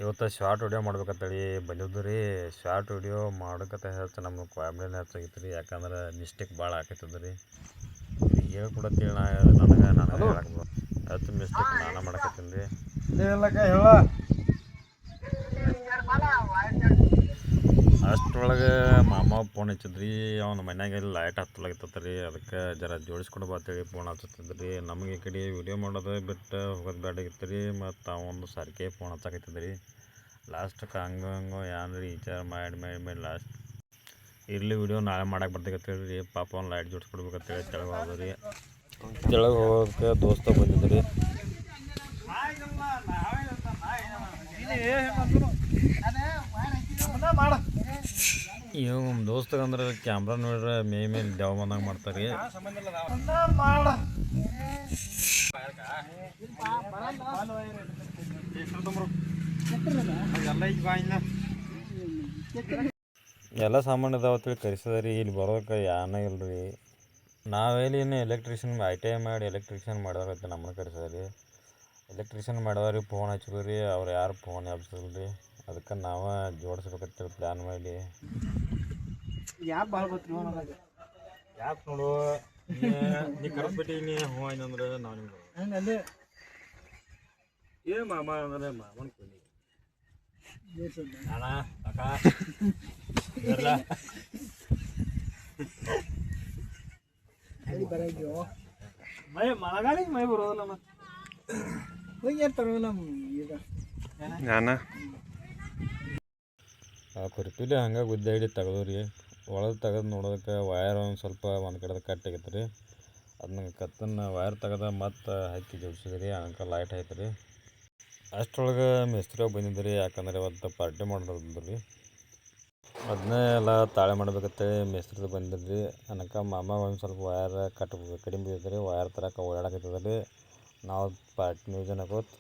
ಇವತ್ತು short video ಮಾಡ್ಬೇಕಂತೇಳಿ ಬಂದಿದ್ದು ರೀ. ಶಾರ್ಟ್ ವಿಡಿಯೋ ಮಾಡೋಕತ್ತ ಹೆಚ್ಚು ನಮ್ಗೆ ಕಾಮಿಡಿನ ಹೆಚ್ಚಾಗಿತ್ತು ರೀ. ಯಾಕಂದ್ರೆ ಮಿಸ್ಟೇಕ್ ಭಾಳ ಆಕೈತದ ರೀ. ಹೇಳ್ಕೊಡತ್ತೇಳಿ ನನಗೆ ಹೇಳಕ್ಕೆ ಹೆಚ್ಚು ಮಿಸ್ಟೇಕ್ ನಾನು ಮಾಡಕತ್ತೀನಿ ರೀ. ಅಷ್ಟರೊಳಗೆ ಮಾಮ ಫೋನ್ ಹಚ್ಚಿದ್ರಿ. ಅವ್ನ ಮನ್ಯಾಗೆಲ್ಲ ಲೈಟ್ ಹತ್ತಲಾಗಿತ್ತು ರೀ. ಅದಕ್ಕೆ ಜರ ಜೋಡಿಸ್ಕೊಂಡು ಬರ್ತೇಳಿ ಫೋನ್ ಹಚ್ಚತ್ತಿದ್ರಿ. ನಮಗೆ ಈ ಕಡೆ ವಿಡಿಯೋ ಮಾಡೋದು ಬಿಟ್ಟು ಹೋಗೋದು ಬೇಡಾಗಿತ್ತು ರೀ. ಮತ್ತು ಅವೊಂದು ಸರ್ಕೆ ಫೋನ್ ಹಚ್ಚಾಕತ್ತಿದ್ರಿ. ಲಾಸ್ಟಕ್ಕೆ ಹಂಗೆ ಏನ್ರಿ ವಿಚಾರ ಮಾಡಿ ಲಾಸ್ಟ್ ಇರಲಿ ವಿಡಿಯೋ ನಾಳೆ ಮಾಡಕ್ಕೆ ಬರ್ತಾಗತ್ತೇಳಿ ರೀ. ಪಾಪ ಒಂದು ಲೈಟ್ ಜೋಡಿಸ್ಕೊಡ್ಬೇಕಂತೇಳಿ ತೆಳಗೆ ಹೋದ ರೀ. ತೆಳಗೆ ಹೋಗೋದಕ್ಕೆ ದೋಸ್ತ ಬಂದಿದ್ರಿ. ಇವ್ ನಮ್ಮ ದೋಸ್ತಗಂದ್ರೆ ಕ್ಯಾಮ್ರಾ ನೋಡ್ರೆ ಮೇಲೆ ದೇವ ಬಂದಂಗೆ ಮಾಡ್ತಾರೆ. ಎಲ್ಲ ಸಾಮಾನು ಇದಾವತ್ತೇಳಿ ಕರೆಸಿದ್ರಿ. ಇಲ್ಲಿ ಬರೋಕೆ ಯಾನ ಇಲ್ರಿ. ನಾವೆಲ್ಲಿ ಇನ್ನು ಎಲೆಕ್ಟ್ರಿಷಿಯನ್ ITI ಮಾಡಿ ಎಲೆಕ್ಟ್ರಿಷಿಯನ್ ಮಾಡಿದಾಗತ್ತೆ ನಮ್ಮನ್ನು ಕರೆಸಿದ್ರಿ. Electrician ಮಾಡಿದವ್ರಿಗೆ phone ಹಚ್ಚಿದ್ರಿ. ಅವ್ರು ಯಾರು ಫೋನ್ ಎಬ್ಸಲ್ರಿ. ಅದಕ್ಕೆ ನಾವು ಜೋಡಿಸ್ಬೇಕಂತೇಳಿ ಪ್ಲ್ಯಾನ್ ಮಾಡಿ ಯಾಕೆ ಭಾಳ ಗೊತ್ತು ಯಾಕೆ ನೋಡು ನೀ ಕರೆಸ್ಬಿಟ್ಟು ನೀ ಹ್ಞೂ ಏನಂದ್ರೆ ನಾವು ನಿಮ್ಗೆ ಅಲ್ಲೇ ಏ ಮಾಮ ಅಂದ್ರೆ ಮಾಮನ ಕೊಡಿ ಅಣ್ಣ ಅಕ್ಕ ಬರಲ್ಲ ಮೈ ಮಳೆಗಾಲಿಗೆ ಮೈ ಬರೋದಲ್ಲ ಮತ್ತೆ ಹೋಗಿ ತರೋಲ್ಲ ಈಗ ನಾನು ಕುರ್ಪಿಲಿ ಹಂಗೆ ಗುದ್ದಾಡಿ ತೆಗೆದ್ರಿ. ಒಳಗೆ ತೆಗೆದು ನೋಡೋದಕ್ಕೆ ವಯರ್ ಒಂದು ಸ್ವಲ್ಪ ಒಂದು ಕಡೆ ಕಟ್ ಆಗೈತೆ ರೀ. ಅದನ್ನ ಕತ್ತನ್ನು ವಯರ್ ತೆಗೆದ ಮತ್ತು ಹಾಕಿ ಜೋಡಿಸಿದ್ರಿ. ಅನಕ ಲೈಟ್ ಆಯ್ತು ರೀ. ಅಷ್ಟರೊಳಗೆ ಮಿಸ್ತ್ರಿ ಬಂದಿದ್ರಿ. ಯಾಕಂದ್ರೆ ಇವತ್ತು ಪಾರ್ಟಿ ಮಾಡೋದು ರೀ. ಅದನ್ನೇ ಎಲ್ಲ ತಾಳೆ ಮಾಡ್ಬೇಕಂತೇಳಿ ಮಿಸ್ತ್ರಿದು ಬಂದಿದ್ರಿ. ಅನಕ ಮಾಮ ಒಂದು ಸ್ವಲ್ಪ ವಯರ್ ಕಡಿಮೆ ಬಿದ್ದಿದ್ರಿ. ವಯರ್ ತರಕ್ಕೆ ಓಡಾಡಕತ್ತದ ರೀ. ನಾವು ಪಾರ್ಟಿ ಮ್ಯೂಸಿಯನ್ ಆಗೋದು